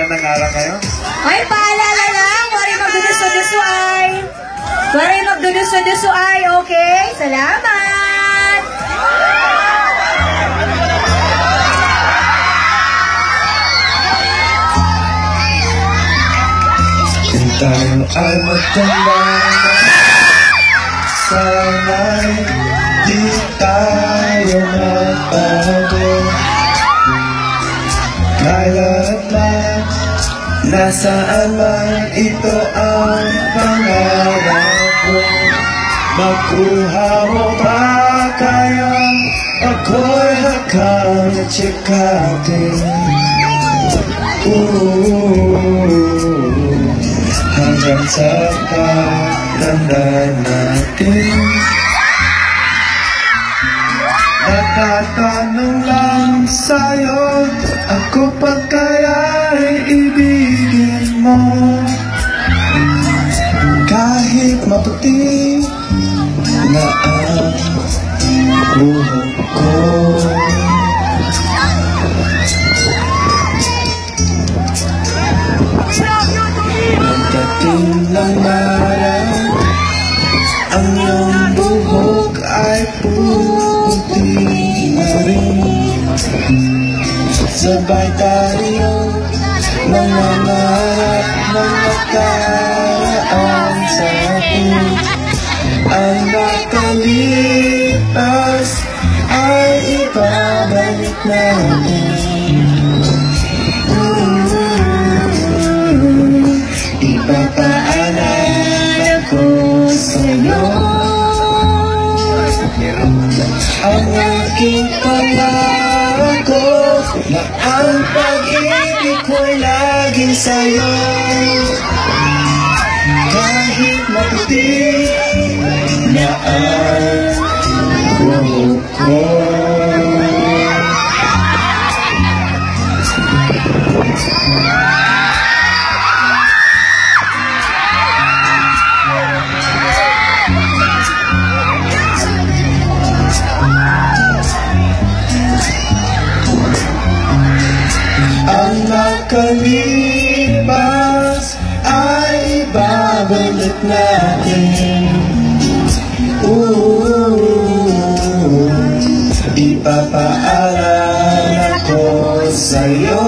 nangarap kayo? Ay, paalala lang, wari magduduso-duso ay. Wari magduduso-duso ay, okay? Salamat! Kung tayo ay magtanda, sana'y di tayo magbago. Kahit man, nasaan man ito ang pangarap ko. Makuha mo ba kaya ako'y hakang tsikatin? Hanggang sa pagtanda natin. Natatanong lang sa'yo, ako pa kaya'y ibigin mo? Kahit maputi na ang buhok ko. Pagdating ng araw, ang iyong buhok ay puti na rin. Sabay tayo nangangarap ng nakaraan sa atin. Ang nakalipas ay ibabalik natin. Ipapaalala ko sa'yo ang aking pangako na ang pag-ibig ko'y laging sa'yo. Kahit maputi na ang buhok ko. Ang nakalipas ay ibabalik natin. Ipapaalala ko sa'yo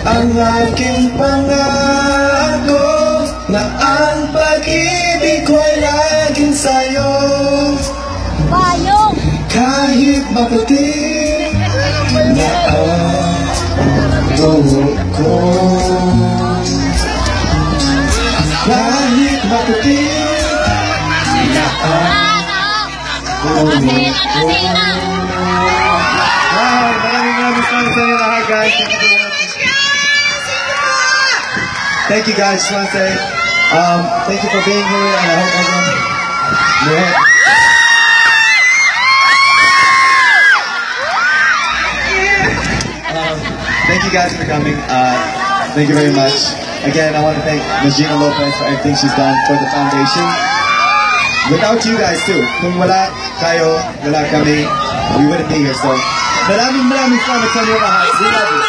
ang aking pangako na ang pag-ibig ko'y laging sa'yo. Kahit maputi na ang buhok ko. Kahit maputi na ang buhok ko. Maraming salamat sa inyo lahat, guys. Thank you guys. Just want to say thank you for being here, and I hope everyone thank you guys for coming. Thank you very much. Again, I want to thank Ms. Gina Lopez for everything she's done for the foundation. Without you guys too. Kung wala kayo, wala kami, we wouldn't be here. So, maraming salamat sa inyo lahat. We love you.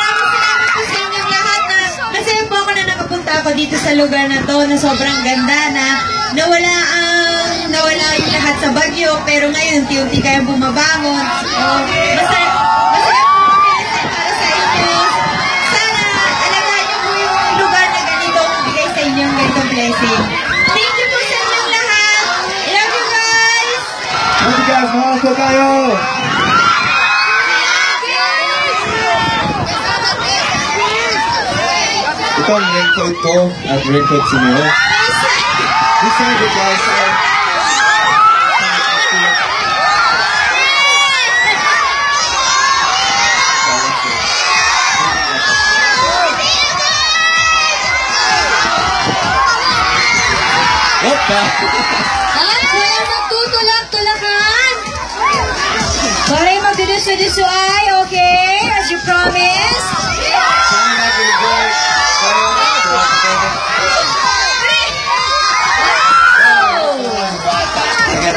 Masaya po ako na nakapunta ako dito sa lugar na to na sobrang ganda na nawala yung lahat sa bagyo, pero ngayon unti-unti kayong bumabangon. Masaya po para sa inyo. Sana alagaan niyo po yung lugar na ganito ang bigay sa inyong ganitong blessing. Thank you po sa inyong lahat. I love you guys. Love you guys. Mahal po kayo. Ito ang raincoat ko at raincoat si Mio. We sang it, guys. Kuya, magtutulak-tulakan. Pare, magduduso-duso ay, okay? As you promised.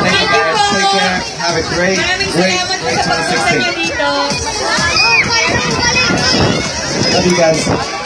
Thank you guys. Take care. Have a great 2016. Love you guys.